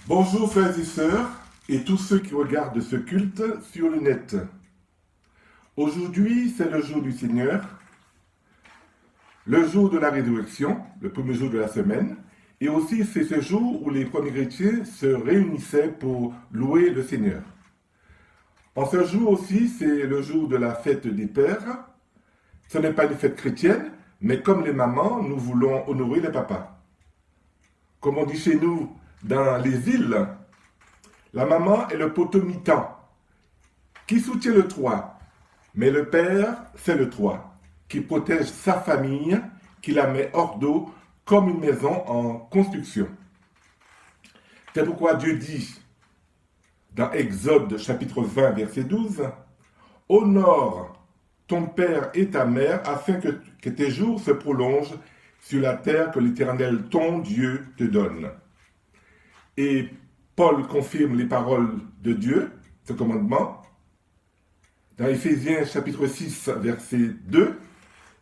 Bonjour frères et sœurs et tous ceux qui regardent ce culte sur le net. Aujourd'hui, c'est le jour du Seigneur, le jour de la résurrection, le premier jour de la semaine, et aussi c'est ce jour où les premiers chrétiens se réunissaient pour louer le Seigneur. En ce jour aussi, c'est le jour de la fête des pères. Ce n'est pas une fête chrétienne, mais comme les mamans, nous voulons honorer les papas. Comme on dit chez nous, dans les îles, la maman est le poteau mi-temps qui soutient le toit, mais le père, c'est le toit qui protège sa famille, qui la met hors d'eau comme une maison en construction. C'est pourquoi Dieu dit dans Exode chapitre 20 verset 12, « Honore ton père et ta mère afin que tes jours se prolongent sur la terre que l'Éternel ton Dieu te donne. » Et Paul confirme les paroles de Dieu, ce commandement. Dans Éphésiens chapitre 6, verset 2,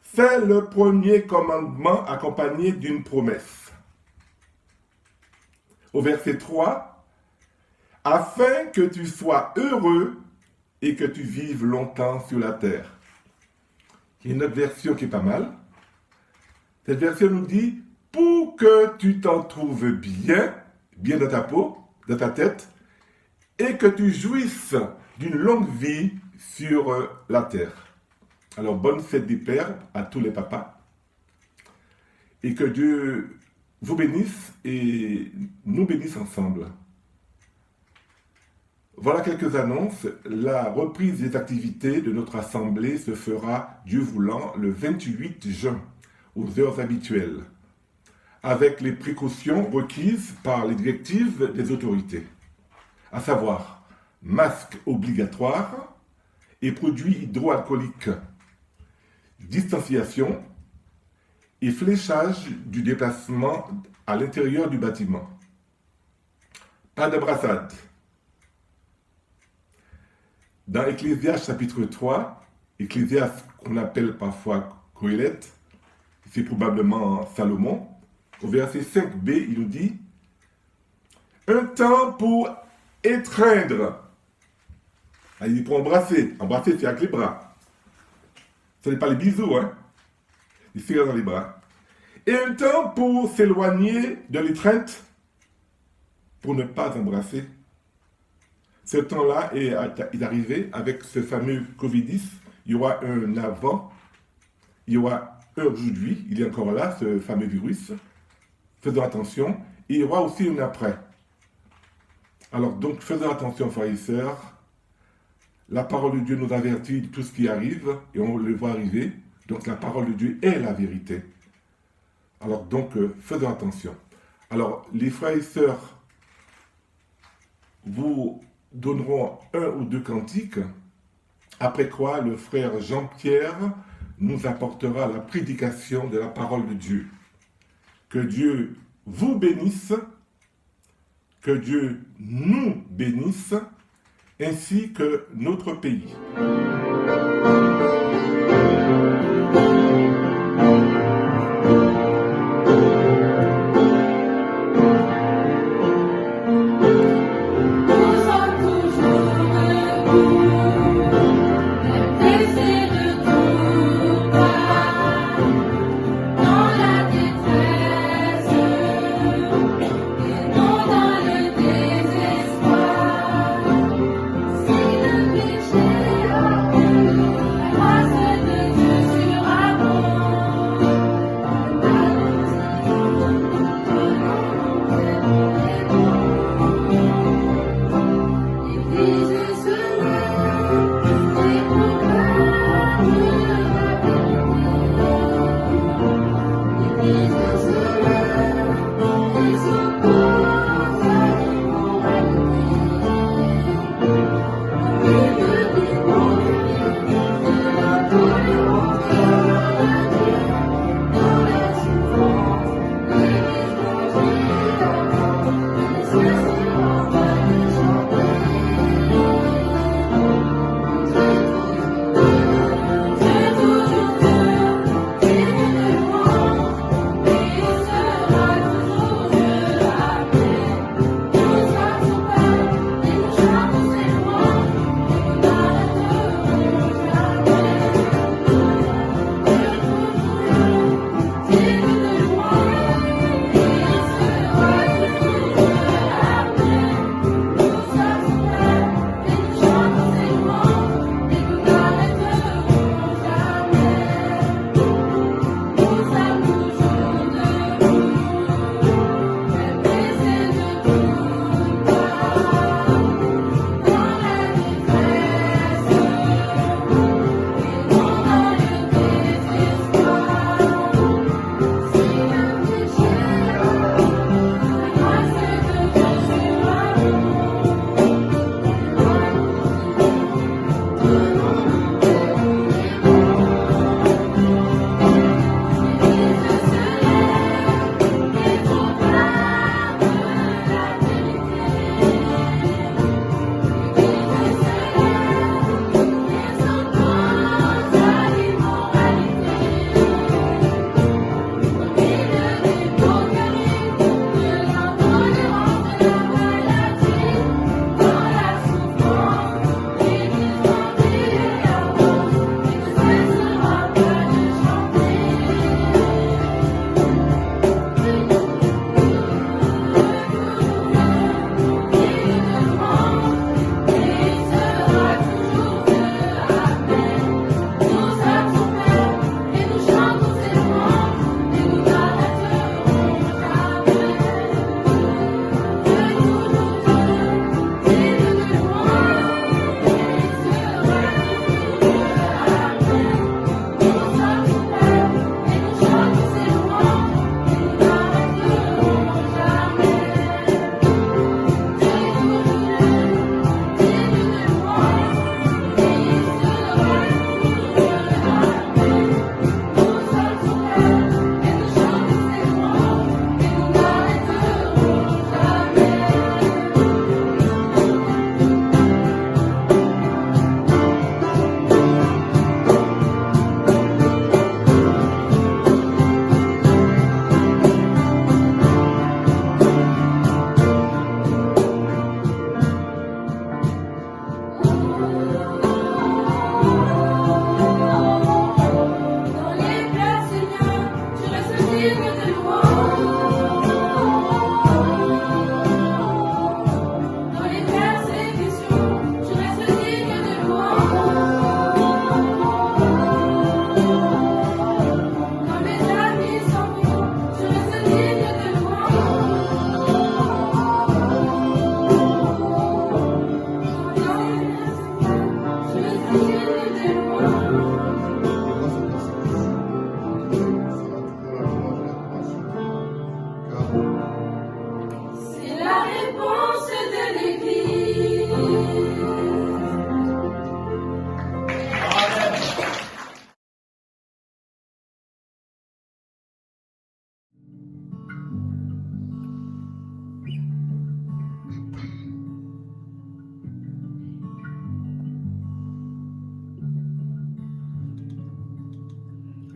c'est le premier commandement accompagné d'une promesse. Au verset 3, afin que tu sois heureux et que tu vives longtemps sur la terre. Il y a une autre version qui est pas mal. Cette version nous dit, pour que tu t'en trouves bien dans ta peau, dans ta tête, et que tu jouisses d'une longue vie sur la terre. Alors, bonne fête des pères à tous les papas, et que Dieu vous bénisse et nous bénisse ensemble. Voilà quelques annonces. La reprise des activités de notre assemblée se fera, Dieu voulant, le 28 juin, aux heures habituelles, avec les précautions requises par les directives des autorités, à savoir masque obligatoire et produits hydroalcooliques, distanciation et fléchage du déplacement à l'intérieur du bâtiment. Pas de brassade. Dans Ecclésiaste chapitre 3, Ecclésiaste qu'on appelle parfois Coëlette, c'est probablement Salomon, au verset 5b, il nous dit « Un temps pour étreindre ». Il dit pour embrasser. Embrasser, c'est avec les bras. Ce n'est pas les bisous, hein. Il serre dans les bras. Et un temps pour s'éloigner de l'étreinte, pour ne pas embrasser. Ce temps-là est arrivé avec ce fameux Covid-10. Il y aura un avant, il y aura un aujourd'hui, il est encore là, ce fameux virus. Faisons attention. Et il y aura aussi un après. Alors donc, faisons attention, frères et sœurs. La parole de Dieu nous avertit de tout ce qui arrive, et on le voit arriver. Donc la parole de Dieu est la vérité. Alors donc, faisons attention. Alors, les frères et sœurs vous donneront un ou deux cantiques, après quoi le frère Jean-Pierre nous apportera la prédication de la parole de Dieu. Que Dieu vous bénisse, que Dieu nous bénisse, ainsi que notre pays.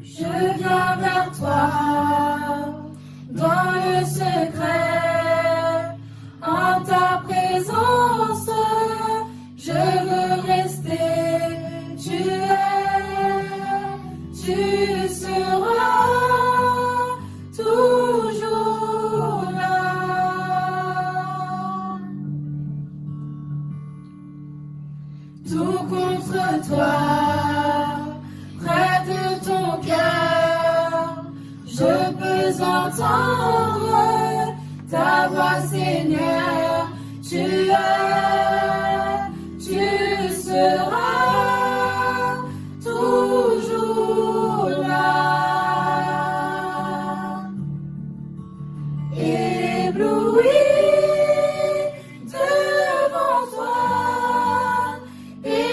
Je viens vers toi dans le secret, en ta présence, je veux rester. Tu seras toujours là. Tout contre toi. Je peux entendre ta voix, Seigneur. Tu seras toujours là. Ébloui devant toi, éternel.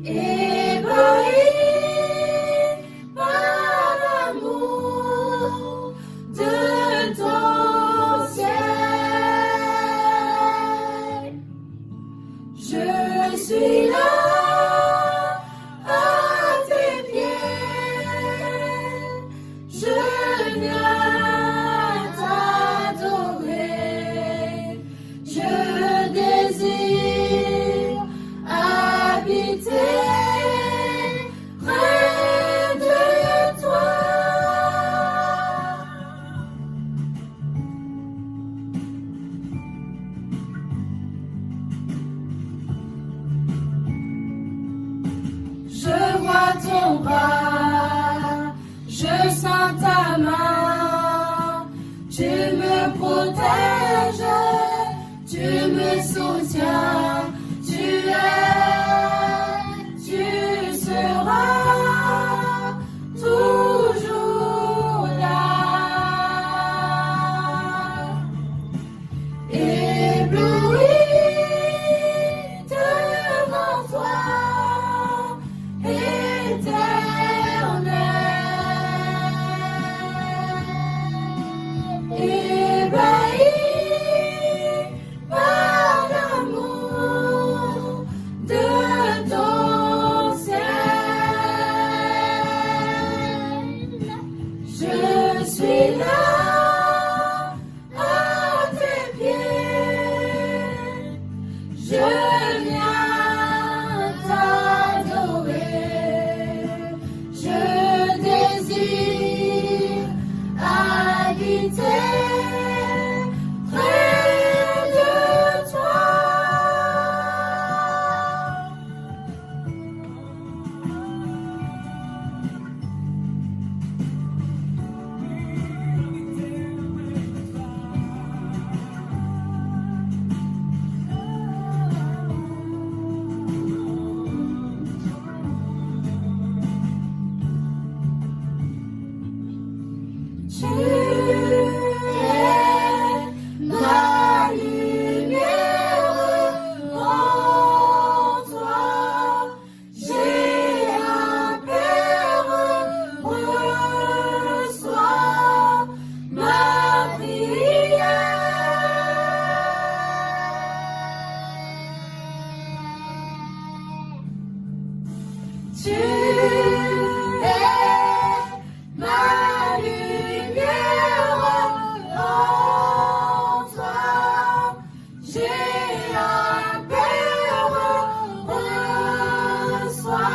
Ébloui par l'amour de ton ciel. Je suis là à tes pieds. Je viens t'adorer. Je désire habiter près de toi. Je vois ton bras, je sens ta main, tu me protèges, tu me soutiens, tu seras toujours là. Ébloui devant toi, éternel. Ébahi par l'amour de ton ciel. Je suis là à tes pieds. Je viens t'adorer. Je désire habiter près de toi. Tu es ma lumière, en toi j'ai un Père, reçois ma prière. Tu es ma lumière, en toi j'ai un Père, reçois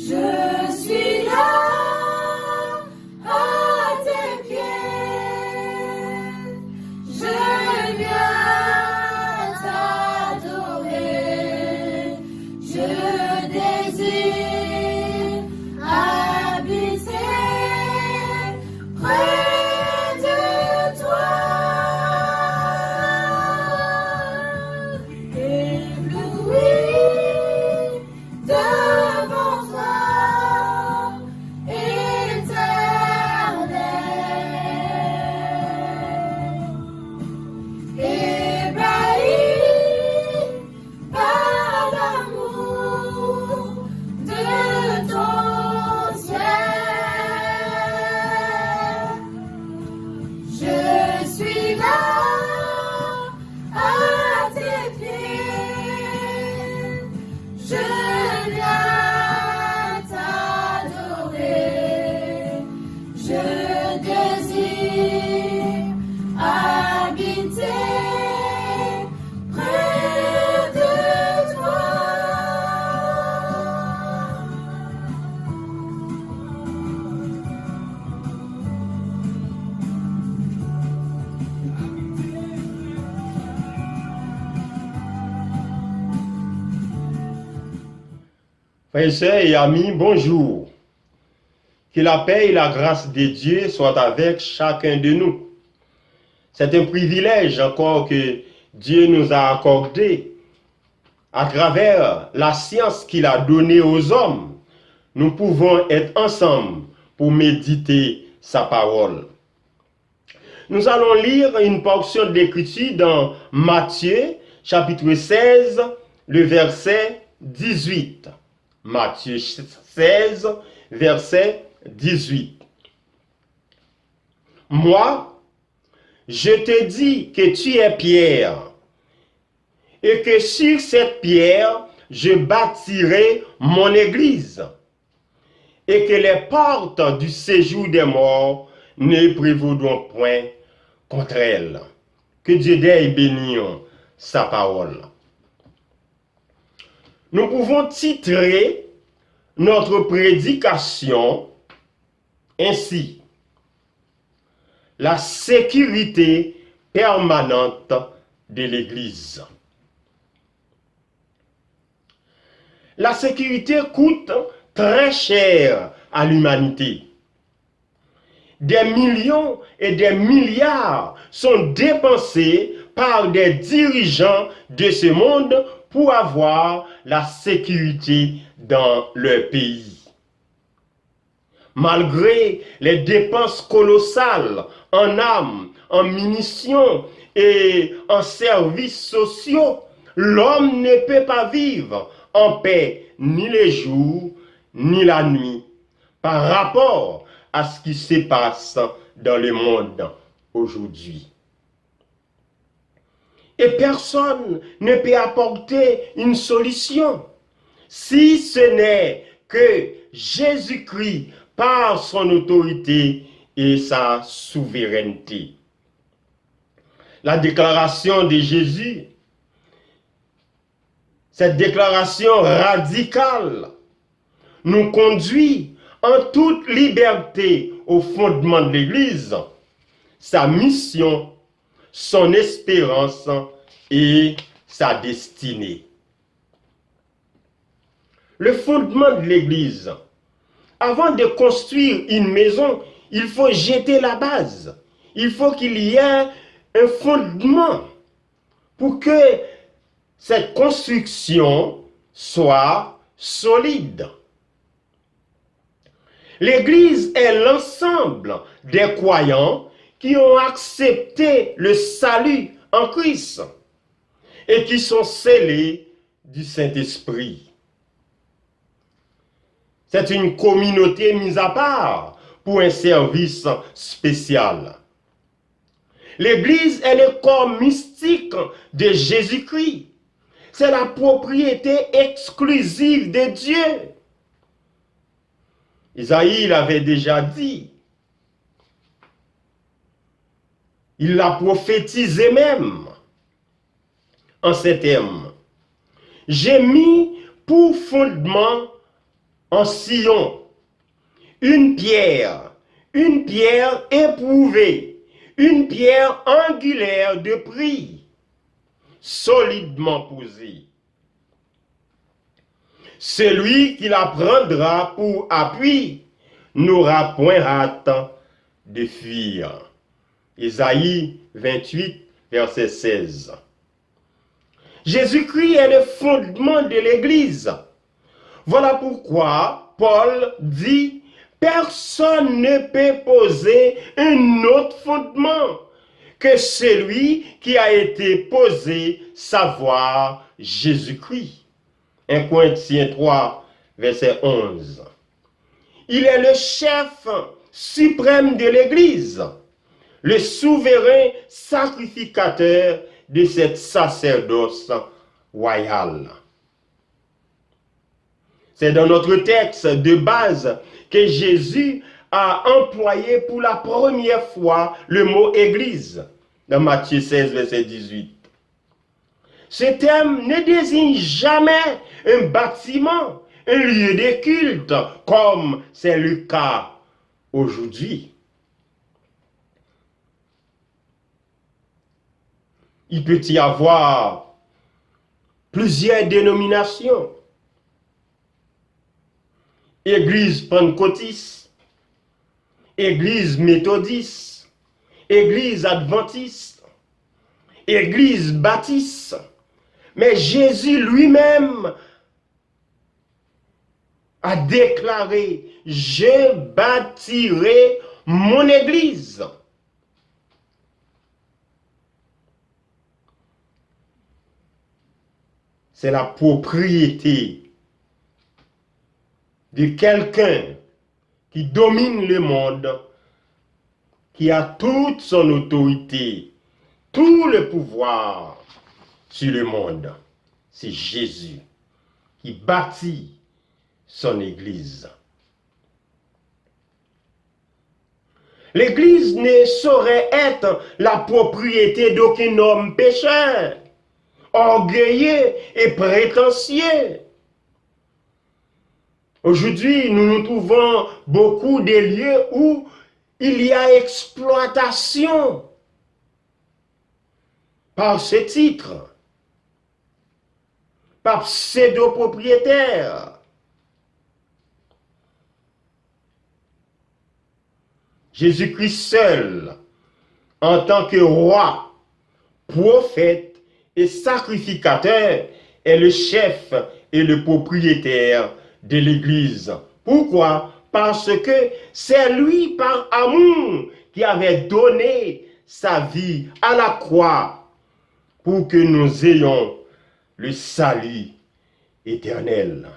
Je suis là à tes pieds. Je viens t'adorer. Je désire habiter près de toi. Ébloui devant toi, éternel. Ébahi par l'amour de ton ciel. Je suis là à tes pieds. Je viens t'adorer. Je désire habiter près de toi. Frères et sœurs et amis, bonjour. Que la paix et la grâce de Dieu soient avec chacun de nous. C'est un privilège encore que Dieu nous a accordé à travers la science qu'il a donnée aux hommes. Nous pouvons être ensemble pour méditer sa parole. Nous allons lire une portion d'écriture dans Matthieu, chapitre 16, le verset 18. Matthieu 16, verset 18. Moi, je te dis que tu es Pierre, et que sur cette pierre, je bâtirai mon église, et que les portes du séjour des morts ne prévaudront point contre elle. Que Dieu ait béni sa parole. Nous pouvons titrer notre prédication ainsi: la sécurité permanente de l'Église. La sécurité coûte très cher à l'humanité. Des millions et des milliards sont dépensés par des dirigeants de ce monde pour avoir la sécurité dans leur pays. Malgré les dépenses colossales en armes, en munitions et en services sociaux, l'homme ne peut pas vivre en paix ni le jour ni la nuit par rapport à ce qui se passe dans le monde aujourd'hui. Et personne ne peut apporter une solution si ce n'est que Jésus-Christ par son autorité et sa souveraineté. La déclaration de Jésus, cette déclaration radicale, nous conduit en toute liberté au fondement de l'Église, sa mission, son espérance et sa destinée. Le fondement de l'Église. Avant de construire une maison, il faut jeter la base. Il faut qu'il y ait un fondement pour que cette construction soit solide. L'Église est l'ensemble des croyants qui ont accepté le salut en Christ et qui sont scellés du Saint-Esprit. C'est une communauté mise à part pour un service spécial. L'Église est le corps mystique de Jésus-Christ. C'est la propriété exclusive de Dieu. Isaïe l'avait déjà dit. Il l'a prophétisé même en ces termes. J'ai mis pour fondement en Sion, une pierre éprouvée, une pierre angulaire de prix, solidement posée. Celui qui la prendra pour appui n'aura point hâte de fuir. Isaïe 28, verset 16. Jésus-Christ est le fondement de l'Église. Voilà pourquoi Paul dit, personne ne peut poser un autre fondement que celui qui a été posé, savoir Jésus-Christ. 1 Corinthiens 3, verset 11. Il est le chef suprême de l'Église, le souverain sacrificateur de cette sacerdoce royale. C'est dans notre texte de base que Jésus a employé pour la première fois le mot Église, dans Matthieu 16, verset 18. Ce terme ne désigne jamais un bâtiment, un lieu de culte, comme c'est le cas aujourd'hui. Il peut y avoir plusieurs dénominations. Église pentecôtiste, Église méthodiste, Église adventiste, Église baptiste. Mais Jésus lui-même a déclaré, je bâtirai mon Église. C'est la propriété de quelqu'un qui domine le monde, qui a toute son autorité, tout le pouvoir sur le monde. C'est Jésus qui bâtit son Église. L'Église ne saurait être la propriété d'aucun homme pécheur, orgueilleux et prétentieux. Aujourd'hui, nous nous trouvons beaucoup de lieux où il y a exploitation par ce titre, par pseudo-propriétaire. Jésus-Christ seul, en tant que roi, prophète et sacrificateur, est le chef et le propriétaire de l'Église. Pourquoi? Parce que c'est lui, par amour, qui avait donné sa vie à la croix pour que nous ayons le salut éternel.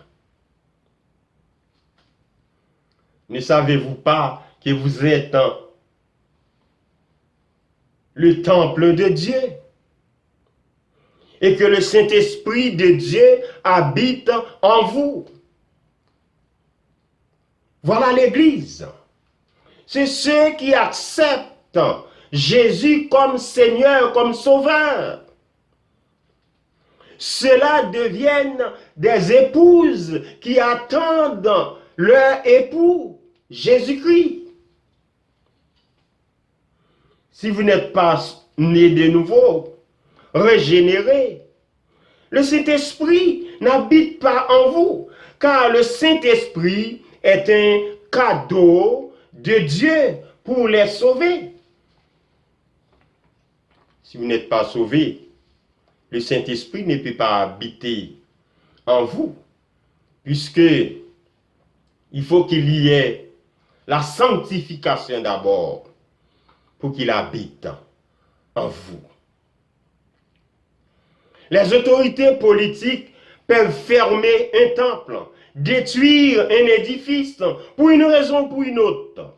Ne savez-vous pas que vous êtes le temple de Dieu et que le Saint-Esprit de Dieu habite en vous? Voilà l'Église. C'est ceux qui acceptent Jésus comme Seigneur, comme Sauveur. Ceux-là deviennent des épouses qui attendent leur époux, Jésus-Christ. Si vous n'êtes pas né de nouveau, régénéré, le Saint-Esprit n'habite pas en vous, car le Saint-Esprit est un cadeau de Dieu pour les sauver. Si vous n'êtes pas sauvé, le Saint-Esprit ne peut pas habiter en vous, puisque il faut qu'il y ait la sanctification d'abord pour qu'il habite en vous. Les autorités politiques peuvent fermer un temple, détruire un édifice pour une raison ou pour une autre.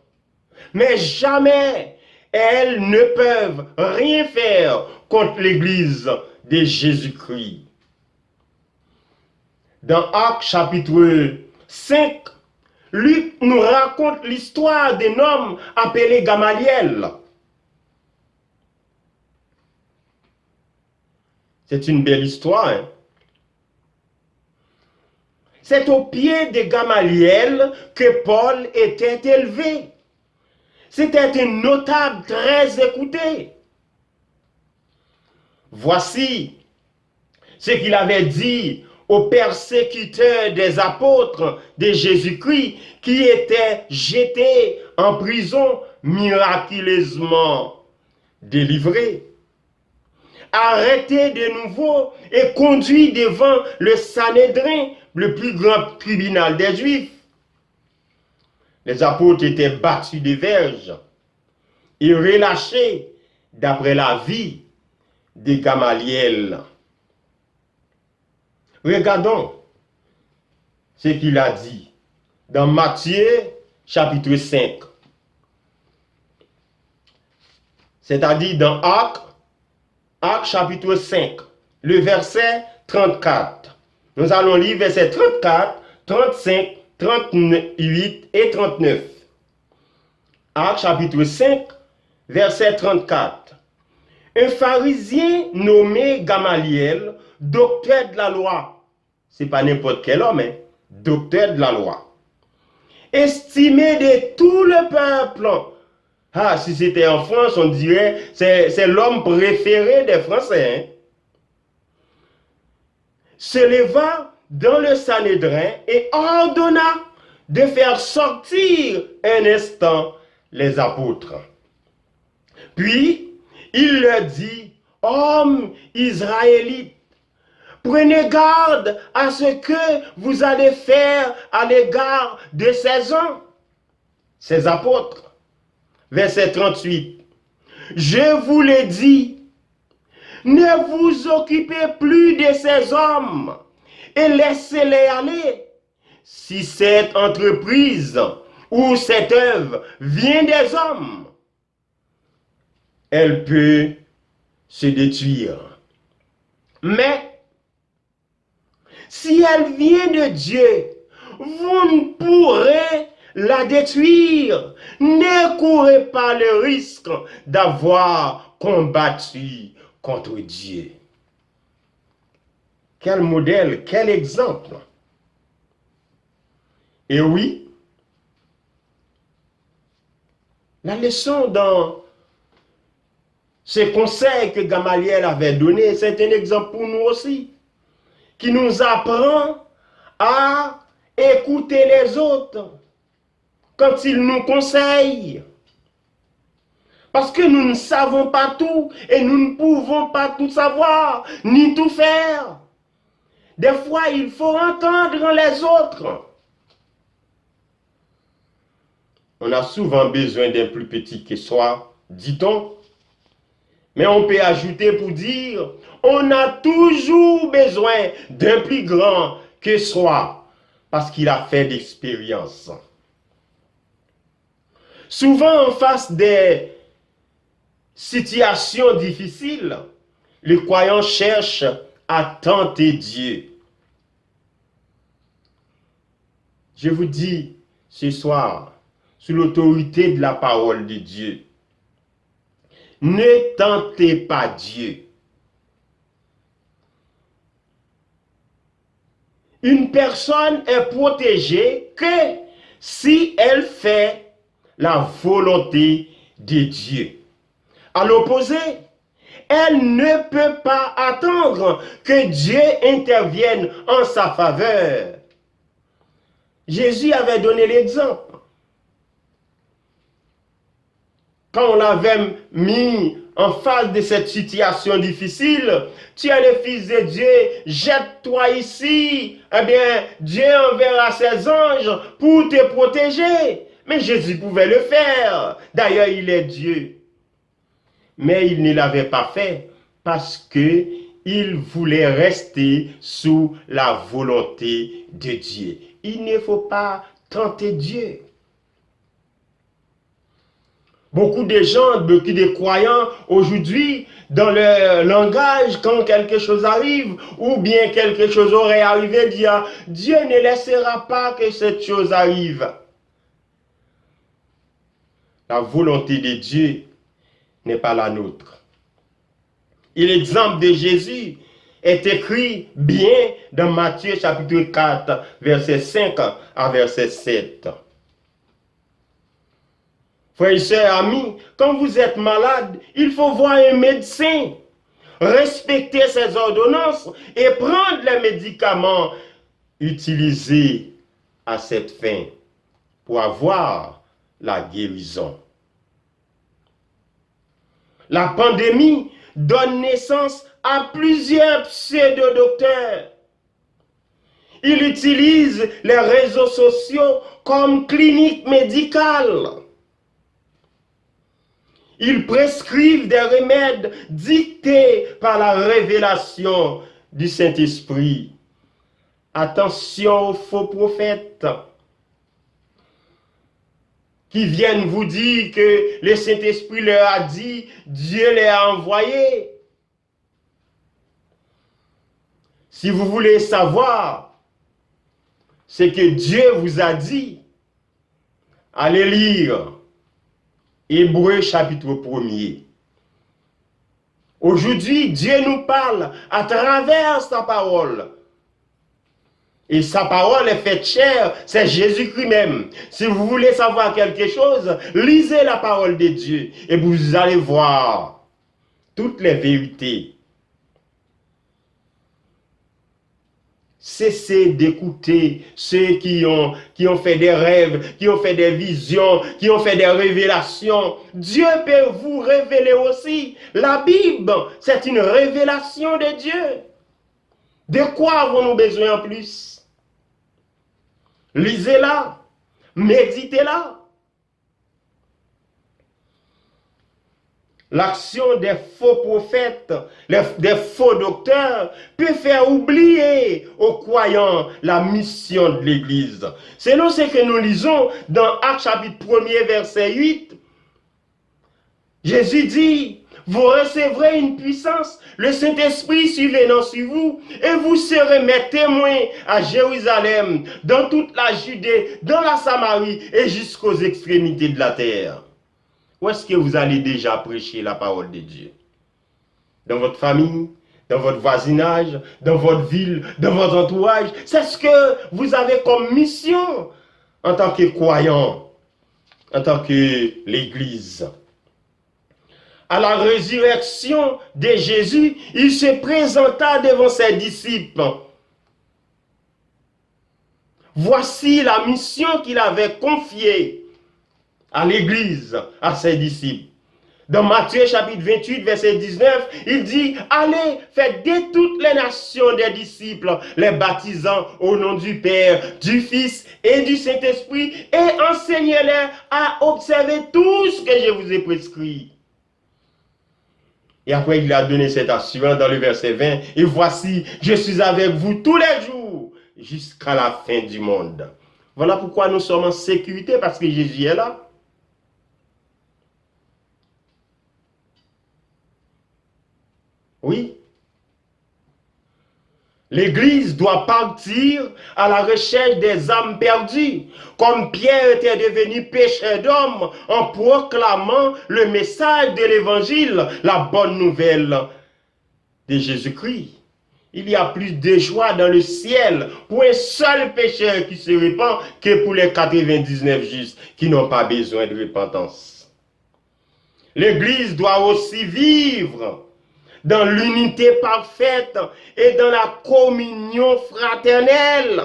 Mais jamais elles ne peuvent rien faire contre l'Église de Jésus-Christ. Dans Actes chapitre 5, Luc nous raconte l'histoire d'un homme appelé Gamaliel. C'est une belle histoire. Hein? C'est au pied de Gamaliel que Paul était élevé. C'était un notable très écouté. Voici ce qu'il avait dit aux persécuteurs des apôtres de Jésus-Christ qui étaient jetés en prison miraculeusement délivrés. Arrêtés de nouveau et conduits devant le Sanhédrin, le plus grand tribunal des Juifs. Les apôtres étaient battus de verges et relâchés d'après la vie de Gamaliel. Regardons ce qu'il a dit dans Matthieu chapitre 5. C'est-à-dire dans Actes chapitre 5, le verset 34. Nous allons lire verset 34, 35, 38 et 39. Actes chapitre 5, verset 34. Un pharisien nommé Gamaliel, docteur de la loi, c'est pas n'importe quel homme, docteur de la loi, estimé de tout le peuple. Ah, si c'était en France, on dirait c'est l'homme préféré des Français. Se leva dans le Sanhédrin et ordonna de faire sortir un instant les apôtres. Puis, il leur dit, hommes israélites, prenez garde à ce que vous allez faire à l'égard de ces hommes, ces apôtres. Verset 38. Je vous l'ai dit, ne vous occupez plus de ces hommes et laissez-les aller. Si cette entreprise ou cette œuvre vient des hommes, elle peut se détruire. Mais si elle vient de Dieu, vous ne pourrez la détruire. Ne courez pas le risque d'avoir combattu contre Dieu. Quel modèle, quel exemple. Et oui, la leçon dans ce conseil que Gamaliel avait donné, c'est un exemple pour nous aussi, qui nous apprend à écouter les autres quand ils nous conseillent. Parce que nous ne savons pas tout et nous ne pouvons pas tout savoir, ni tout faire. Des fois, il faut entendre les autres. On a souvent besoin d'un plus petit que soi, dit-on. Mais on peut ajouter pour dire, on a toujours besoin d'un plus grand que soi, parce qu'il a fait d'expérience. Souvent, en face des situations difficiles, les croyants cherchent à tenter Dieu. Je vous dis ce soir, sous l'autorité de la parole de Dieu, ne tentez pas Dieu. Une personne est protégée que si elle fait la volonté de Dieu. À l'opposé, elle ne peut pas attendre que Dieu intervienne en sa faveur. Jésus avait donné l'exemple. Quand on l'avait mis en face de cette situation difficile, tu es le Fils de Dieu, jette-toi ici. Eh bien, Dieu enverra ses anges pour te protéger. Mais Jésus pouvait le faire. D'ailleurs, il est Dieu. Mais il ne l'avait pas fait parce que il voulait rester sous la volonté de Dieu. Il ne faut pas tenter Dieu. Beaucoup de gens, beaucoup de croyants aujourd'hui, dans leur langage, quand quelque chose arrive, ou bien quelque chose aurait arrivé, disent, Dieu ne laissera pas que cette chose arrive. La volonté de Dieu n'est pas la nôtre. Et l'exemple de Jésus est écrit bien dans Matthieu chapitre 4, verset 5 à verset 7. Frères et sœurs, amis, quand vous êtes malade, il faut voir un médecin, respecter ses ordonnances et prendre les médicaments utilisés à cette fin pour avoir la guérison. La pandémie donne naissance à plusieurs pseudo-docteurs. Ils utilisent les réseaux sociaux comme clinique médicale. Ils prescrivent des remèdes dictés par la révélation du Saint-Esprit. Attention aux faux prophètes qui viennent vous dire que le Saint-Esprit leur a dit, Dieu les a envoyés. Si vous voulez savoir ce que Dieu vous a dit, allez lire Hébreux chapitre 1er. Aujourd'hui, Dieu nous parle à travers sa parole. Et sa parole est faite chair, c'est Jésus-Christ même. Si vous voulez savoir quelque chose, lisez la parole de Dieu et vous allez voir toutes les vérités. Cessez d'écouter ceux qui ont fait des rêves, qui ont fait des visions, qui ont fait des révélations. Dieu peut vous révéler aussi. La Bible, c'est une révélation de Dieu. De quoi avons-nous besoin en plus? Lisez-la, méditez-la. L'action des faux prophètes, des faux docteurs peut faire oublier aux croyants la mission de l'Église. Selon ce que nous lisons dans Actes chapitre 1er verset 8, Jésus dit, vous recevrez une puissance, le Saint-Esprit survenant sur vous, et vous serez mes témoins à Jérusalem, dans toute la Judée, dans la Samarie et jusqu'aux extrémités de la terre. Où est-ce que vous allez déjà prêcher la parole de Dieu? Dans votre famille, dans votre voisinage, dans votre ville, dans votre entourage. C'est ce que vous avez comme mission en tant que croyant, en tant que l'Église. À la résurrection de Jésus, il se présenta devant ses disciples. Voici la mission qu'il avait confiée à l'Église, à ses disciples. Dans Matthieu chapitre 28, verset 19, il dit, allez, faites de toutes les nations des disciples, les baptisant au nom du Père, du Fils et du Saint-Esprit, et enseignez-les à observer tout ce que je vous ai prescrit. Et après, il a donné cette assurance dans le verset 20, et voici, je suis avec vous tous les jours, jusqu'à la fin du monde. Voilà pourquoi nous sommes en sécurité, parce que Jésus est là. Oui. L'Église doit partir à la recherche des âmes perdues, comme Pierre était devenu pécheur d'hommes en proclamant le message de l'Évangile, la bonne nouvelle de Jésus-Christ. Il y a plus de joie dans le ciel pour un seul pécheur qui se répand que pour les 99 justes qui n'ont pas besoin de repentance. L'Église doit aussi vivre dans l'unité parfaite et dans la communion fraternelle.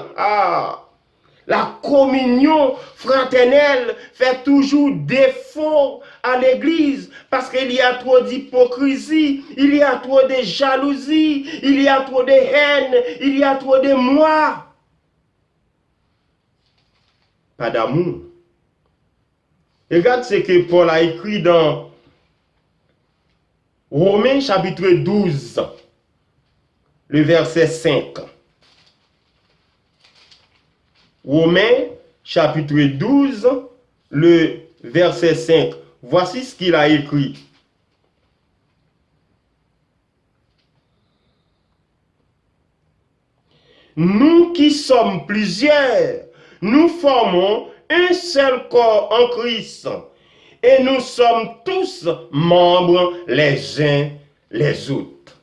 La communion fraternelle fait toujours défaut à l'Église parce qu'il y a trop d'hypocrisie, il y a trop de jalousie, il y a trop de haine, il y a trop de moi. Pas d'amour. Regarde ce que Paul a écrit dans Romains chapitre 12, le verset 5. Romains chapitre 12, le verset 5. Voici ce qu'il a écrit. Nous qui sommes plusieurs, nous formons un seul corps en Christ. Et nous sommes tous membres les uns les autres.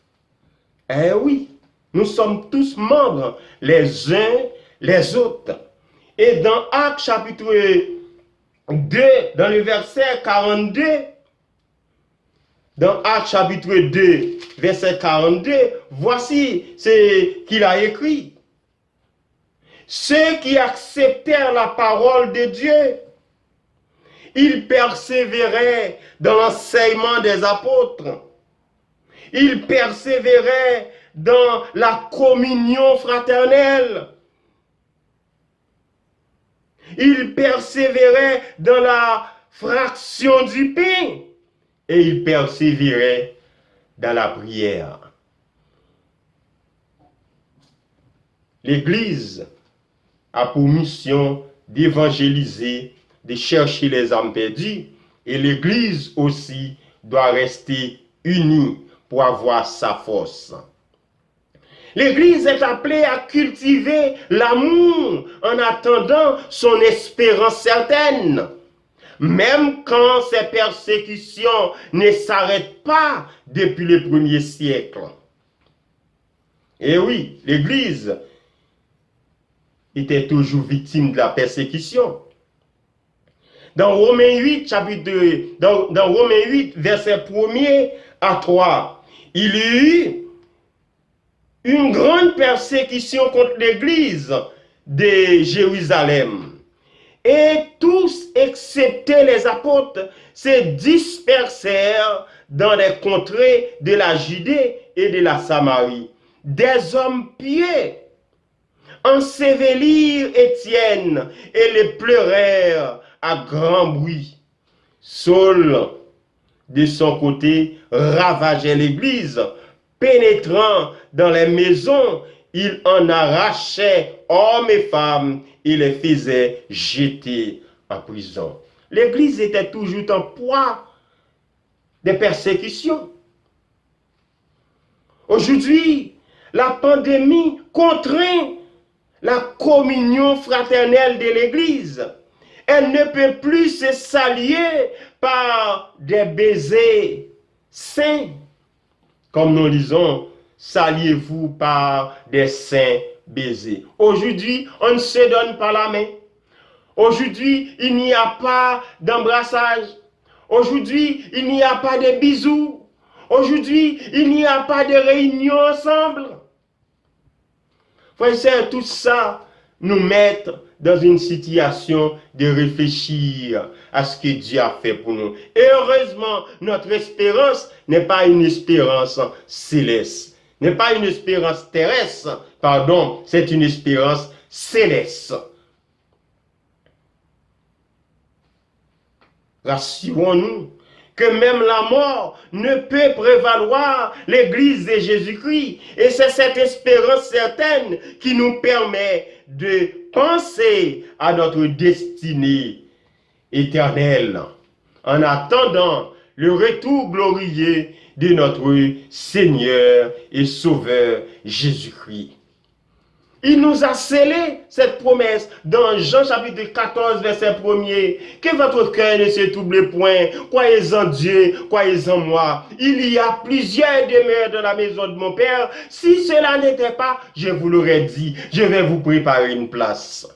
Eh oui, Nous sommes tous membres les uns les autres. Et dans Actes chapitre 2, dans le verset 42, dans Actes chapitre 2, verset 42, voici ce qu'il a écrit. Ceux qui acceptèrent la parole de Dieu, ils persévéraient dans l'enseignement des apôtres. Ils persévéraient dans la communion fraternelle. Ils persévéraient dans la fraction du pain. Et ils persévéraient dans la prière. L'Église a pour mission d'évangéliser, de chercher les âmes perdues. Et l'Église aussi doit rester unie pour avoir sa force. L'Église est appelée à cultiver l'amour en attendant son espérance certaine. Même quand ces persécutions ne s'arrêtent pas depuis le premier siècle. Et oui, l'Église était toujours victime de la persécution. Dans Romains 8, dans Romains 8, verset 1er à 3, il y eut une grande persécution contre l'Église de Jérusalem. Et tous, excepté les apôtres, se dispersèrent dans les contrées de la Judée et de la Samarie. Des hommes pieux ensevelirent Étienne et le pleurèrent à grand bruit. Saul, de son côté, ravageait l'Église, pénétrant dans les maisons, il en arrachait hommes et femmes et les faisait jeter en prison. L'Église était toujours en proie des persécutions. Aujourd'hui, la pandémie contraint la communion fraternelle de l'Église. Elle ne peut plus se saluer par des baisers saints. Comme nous lisons, saluez-vous par des saints baisers. Aujourd'hui, on ne se donne pas la main. Aujourd'hui, il n'y a pas d'embrassage. Aujourd'hui, il n'y a pas de bisous. Aujourd'hui, il n'y a pas de réunion ensemble. Frères et sœurs, tout ça nous met dans une situation de réfléchir à ce que Dieu a fait pour nous. Et heureusement, notre espérance n'est pas une espérance céleste, n'est pas une espérance terrestre, pardon, c'est une espérance céleste. Rassurons-nous que même la mort ne peut prévaloir l'Église de Jésus-Christ. Et c'est cette espérance certaine qui nous permet de penser à notre destinée éternelle en attendant le retour glorieux de notre Seigneur et Sauveur Jésus-Christ. Il nous a scellé cette promesse dans Jean chapitre 14, verset 1er. Que votre cœur ne se trouble point. Croyez en Dieu, croyez en moi. Il y a plusieurs demeures dans la maison de mon Père. Si cela n'était pas, je vous l'aurais dit, je vais vous préparer une place.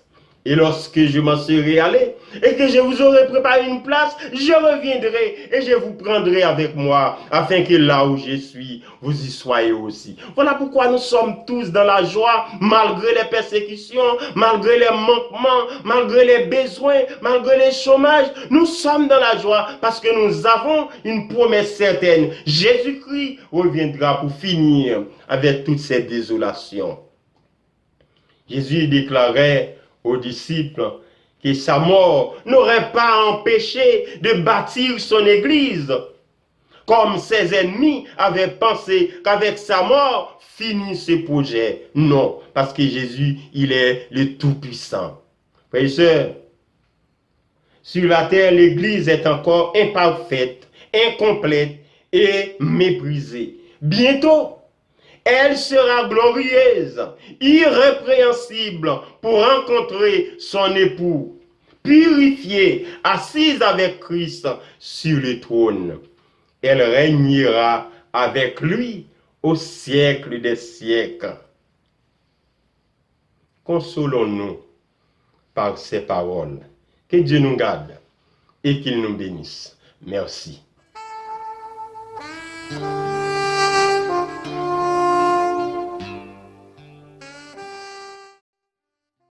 Et lorsque je m'en serai allé et que je vous aurai préparé une place, je reviendrai et je vous prendrai avec moi, afin que là où je suis, vous y soyez aussi. Voilà pourquoi nous sommes tous dans la joie, malgré les persécutions, malgré les manquements, malgré les besoins, malgré les chômages. Nous sommes dans la joie parce que nous avons une promesse certaine. Jésus-Christ reviendra pour finir avec toutes ces désolations. Jésus déclarait aux disciples que sa mort n'aurait pas empêché de bâtir son église, comme ses ennemis avaient pensé qu'avec sa mort finit ce projet. Non, parce que Jésus, il est le Tout-Puissant. Frères et sœurs, sur la terre, l'église est encore imparfaite, incomplète et méprisée. Bientôt, elle sera glorieuse, irrépréhensible pour rencontrer son époux, purifiée, assise avec Christ sur le trône. Elle régnera avec lui au siècle des siècles. Consolons-nous par ces paroles. Que Dieu nous garde et qu'il nous bénisse. Merci.